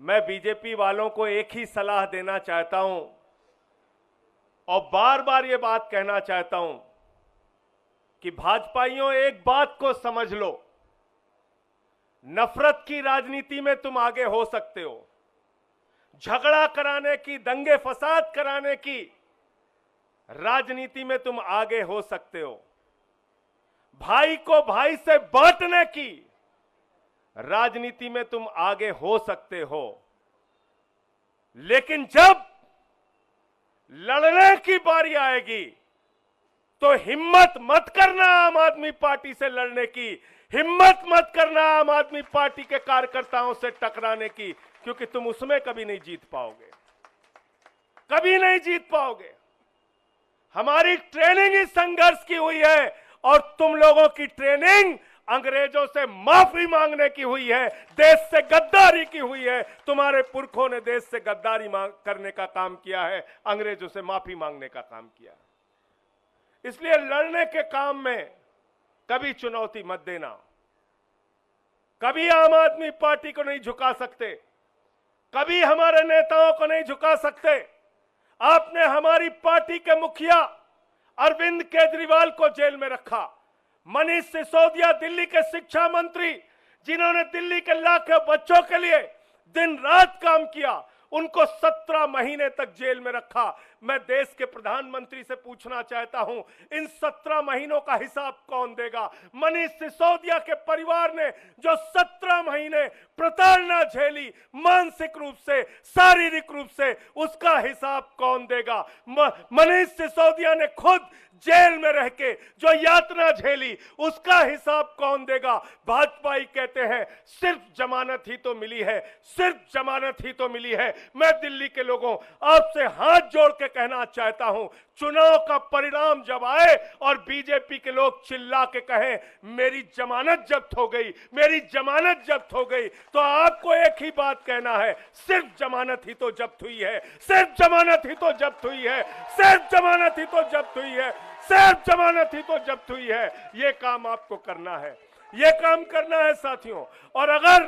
मैं बीजेपी वालों को एक ही सलाह देना चाहता हूं और बार बार ये बात कहना चाहता हूं कि भाजपाइयों एक बात को समझ लो, नफरत की राजनीति में तुम आगे हो सकते हो, झगड़ा कराने की, दंगे फसाद कराने की राजनीति में तुम आगे हो सकते हो, भाई को भाई से बांटने की राजनीति में तुम आगे हो सकते हो, लेकिन जब लड़ने की बारी आएगी तो हिम्मत मत करना आम आदमी पार्टी से लड़ने की, हिम्मत मत करना आम आदमी पार्टी के कार्यकर्ताओं से टकराने की, क्योंकि तुम उसमें कभी नहीं जीत पाओगे, कभी नहीं जीत पाओगे। हमारी ट्रेनिंग इस संघर्ष की हुई है और तुम लोगों की ट्रेनिंग अंग्रेजों से माफी मांगने की हुई है, देश से गद्दारी की हुई है। तुम्हारे पुरखों ने देश से गद्दारी करने का काम किया है, अंग्रेजों से माफी मांगने का काम किया। इसलिए लड़ने के काम में कभी चुनौती मत देना, कभी आम आदमी पार्टी को नहीं झुका सकते, कभी हमारे नेताओं को नहीं झुका सकते। आपने हमारी पार्टी के मुखिया अरविंद केजरीवाल को जेल में रखा, मनीष सिसोदिया दिल्ली के शिक्षा मंत्री जिन्होंने दिल्ली के लाखों बच्चों के लिए दिन रात काम किया, उनको 17 महीने तक जेल में रखा। मैं देश के प्रधानमंत्री से पूछना चाहता हूं, इन 17 महीनों का हिसाब कौन देगा? मनीष सिसोदिया के परिवार ने जो 17 महीने प्रताड़ना झेली, मानसिक रूप से, शारीरिक रूप से, उसका हिसाब कौन देगा? मनीष सिसोदिया ने खुद जेल में रह के जो यातना झेली, उसका हिसाब कौन देगा? भाजपाई कहते हैं सिर्फ जमानत ही तो मिली है, सिर्फ जमानत ही तो मिली है। मैं दिल्ली के लोगों आपसे हाथ जोड़ के कहना चाहता हूं, चुनाव का परिणाम जब आए और बीजेपी के लोग चिल्ला के कहें मेरी जमानत जब्त हो गई, मेरी जमानत जब्त हो गई, तो आपको एक ही बात कहना है, सिर्फ जमानत ही तो जब्त हुई है, सिर्फ जमानत ही तो जब्त हुई है, सिर्फ जमानत ही तो जब्त हुई है, सिर्फ जमानत ही तो जब्त हुई है। ये काम आपको करना है, ये काम करना है साथियों। और अगर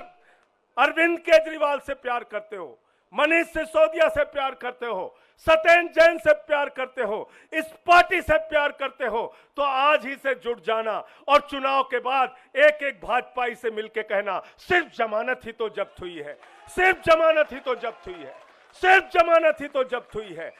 अरविंद केजरीवाल से प्यार करते हो, मनीष सिसोदिया से प्यार करते हो, सत्येंद्र जैन से प्यार करते हो, इस पार्टी से प्यार करते हो, तो आज ही से जुट जाना और चुनाव के बाद एक एक भाजपाई से मिलकर कहना सिर्फ जमानत ही तो जब्त हुई है, सिर्फ जमानत ही तो जब्त हुई है, सिर्फ जमानत ही तो जब्त हुई है।